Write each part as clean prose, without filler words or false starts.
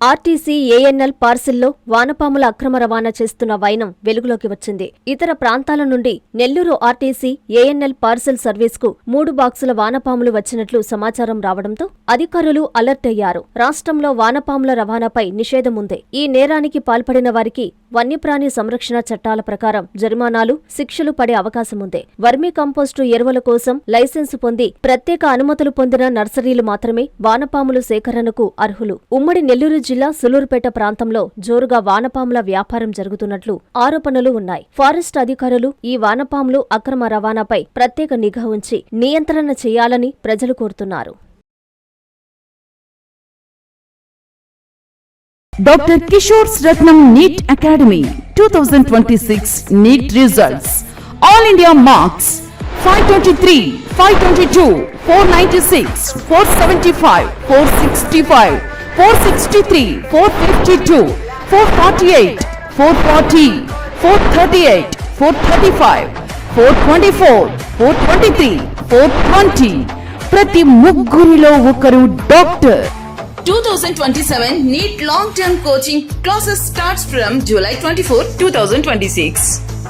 RTC ANL పార్సిల్లో వానపాముల అక్రమ రవాణా చేస్తున్న వైనం వెలుగులోకి వచ్చింది. ఇతర ప్రాంతాల నుండి నెల్లూరు ఆర్టీసీ ఏఎన్ఎల్ పార్సిల్ సర్వీస్కు 3 బాక్సుల వానపాములు వచ్చినట్లు సమాచారం రావడంతో అధికారులు అలర్ట్ అయ్యారు. రాష్ట్రంలో వానపాముల రవాణాపై నిషేధముంది. ఈ నేరానికి పాల్పడిన వారికి వన్యప్రాణి సంరక్షణ చట్టాల ప్రకారం జరిమానాలు, శిక్షలు పడే అవకాశముంది. వర్మీ కంపోస్టు ఎరువుల కోసం లైసెన్సు పొంది ప్రత్యేక అనుమతులు పొందిన నర్సరీలు మాత్రమే వానపాములు సేకరణకు అర్హులు. ఉమ్మడి నెల్లూరు జిల్లా సులూరుపేట ప్రాంతంలో జోరుగా వానపాముల వ్యాపారం జరుగుతున్నట్లు ఆరోపణలు ఉన్నాయి. ఫారెస్ట్ అధికారులు ఈ వానపాములు అక్రమ రవాణాపై ప్రత్యేక నిఘా ఉంచి నియంత్రణ చేయాలని ప్రజలు కోరుతున్నారు. Dr. Kishore's Ratnam NEET Academy 2026 NEET results. All India marks 523, 522, 496, 475, 465, 463, 452, 448, 440, 438, 435, 424, 423, 420. ప్రతి ముగ్గురిలో ఒకరు doctor. 2027 NEET long-term coaching classes starts from July 24, 2026.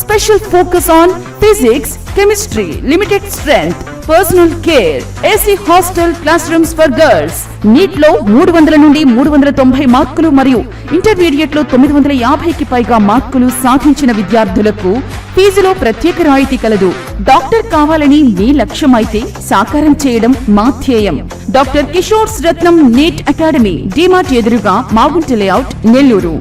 Special focus on physics, chemistry, limited strength, personal care, AC hostel classrooms for girls. NEET లో 300 నుండి 390 మార్కులు మరియు intermediate లో 950కి పైగా మార్కులు సాధించిన విద్యార్థులకు ఫీజులో ప్రత్యేక రాయితీ కలదు. డాక్టర్ కావాలని మీ లక్ష్యమైతే సాకారం చేయడం మా ధ్యేయం. డాక్టర్ కిషోర్స్ రత్నం నీట్ అకాడమీ, డిమార్ట్ ఎదురుగా, మాగుంట లేఅవుట్, నెల్లూరు.